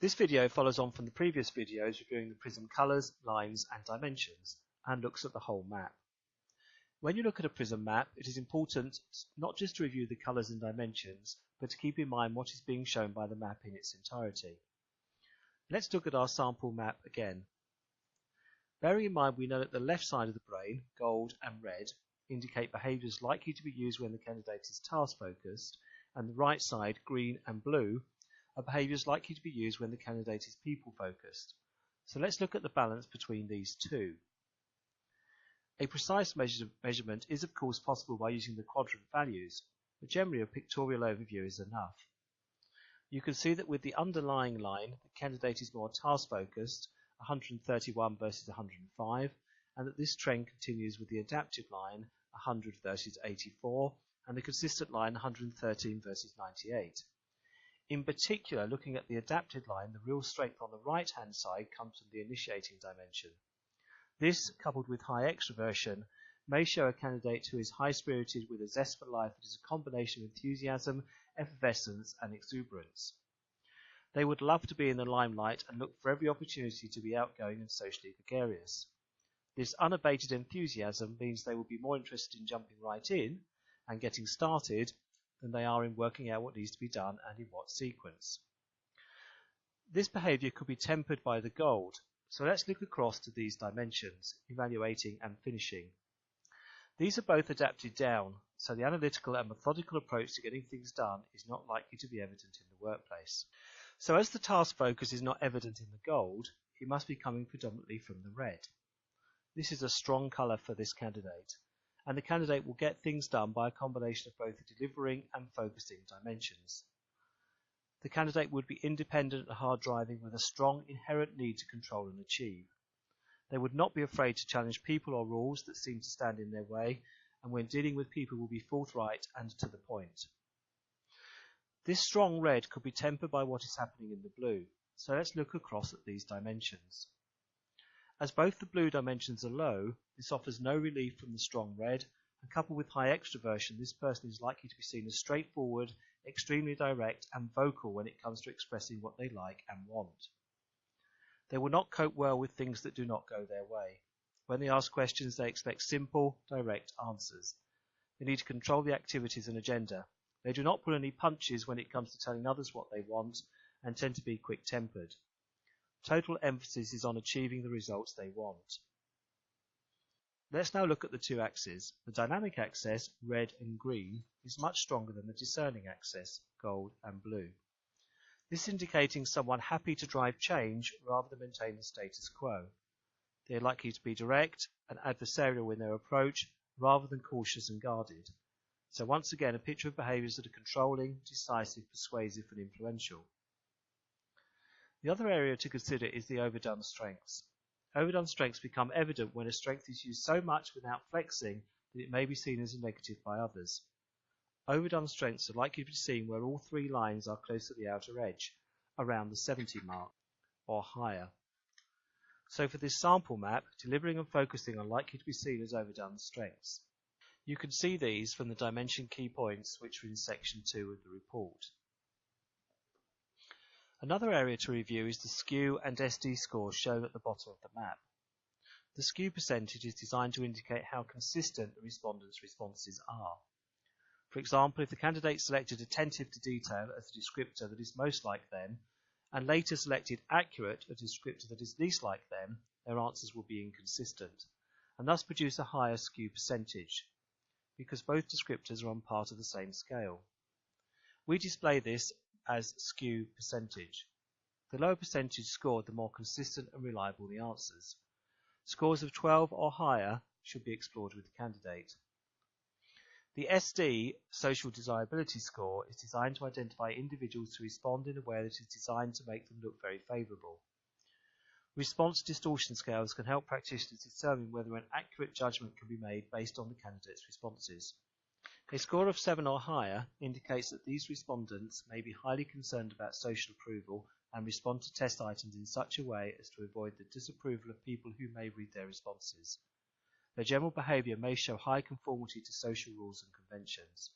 This video follows on from the previous videos reviewing the prism colours, lines and dimensions, and looks at the whole map. When you look at a prism map, it is important not just to review the colours and dimensions, but to keep in mind what is being shown by the map in its entirety. Let's look at our sample map again. Bearing in mind we know that the left side of the brain, gold and red, indicate behaviours likely to be used when the candidate is task focused, and the right side, green and blue, are behaviours likely to be used when the candidate is people focused. So let's look at the balance between these two. A precise measurement is of course possible by using the quadrant values, but generally a pictorial overview is enough. You can see that with the underlying line, the candidate is more task focused, 131 versus 105, and that this trend continues with the adaptive line, 100 versus 84, and the consistent line, 113 versus 98. In particular, looking at the adapted line, the real strength on the right-hand side comes from the initiating dimension. This, coupled with high extroversion, may show a candidate who is high-spirited with a zest for life that is a combination of enthusiasm, effervescence, and exuberance. They would love to be in the limelight and look for every opportunity to be outgoing and socially gregarious. This unabated enthusiasm means they will be more interested in jumping right in and getting started than they are in working out what needs to be done and in what sequence. This behaviour could be tempered by the gold, so let's look across to these dimensions, evaluating and finishing. These are both adapted down, so the analytical and methodical approach to getting things done is not likely to be evident in the workplace. So as the task focus is not evident in the gold, it must be coming predominantly from the red. This is a strong colour for this candidate, and the candidate will get things done by a combination of both the delivering and focusing dimensions. The candidate would be independent and hard driving with a strong inherent need to control and achieve. They would not be afraid to challenge people or rules that seem to stand in their way, and when dealing with people will be forthright and to the point. This strong red could be tempered by what is happening in the blue, so let's look across at these dimensions. As both the blue dimensions are low, this offers no relief from the strong red, and coupled with high extroversion, this person is likely to be seen as straightforward, extremely direct and vocal when it comes to expressing what they like and want. They will not cope well with things that do not go their way. When they ask questions, they expect simple, direct answers. They need to control the activities and agenda. They do not pull any punches when it comes to telling others what they want and tend to be quick-tempered. Total emphasis is on achieving the results they want. Let's now look at the two axes. The dynamic axis, red and green, is much stronger than the discerning axis, gold and blue. This is indicating someone happy to drive change rather than maintain the status quo. They are likely to be direct and adversarial in their approach rather than cautious and guarded. So once again, a picture of behaviours that are controlling, decisive, persuasive and influential. The other area to consider is the overdone strengths. Overdone strengths become evident when a strength is used so much without flexing that it may be seen as a negative by others. Overdone strengths are likely to be seen where all three lines are close to the outer edge, around the 70 mark, or higher. So for this sample map, delivering and focusing are likely to be seen as overdone strengths. You can see these from the dimension key points which are in section 2 of the report. Another area to review is the skew and SD scores shown at the bottom of the map. The skew percentage is designed to indicate how consistent the respondents' responses are. For example, if the candidate selected attentive to detail as the descriptor that is most like them, and later selected accurate as a descriptor that is least like them, their answers will be inconsistent, and thus produce a higher skew percentage, because both descriptors are on part of the same scale. We display this as skew percentage. The lower percentage scored, the more consistent and reliable the answers. Scores of 12 or higher should be explored with the candidate. The SD, Social Desirability Score, is designed to identify individuals who respond in a way that is designed to make them look very favourable. Response distortion scales can help practitioners determine whether an accurate judgment can be made based on the candidate's responses. A score of 7 or higher indicates that these respondents may be highly concerned about social approval and respond to test items in such a way as to avoid the disapproval of people who may read their responses. Their general behaviour may show high conformity to social rules and conventions.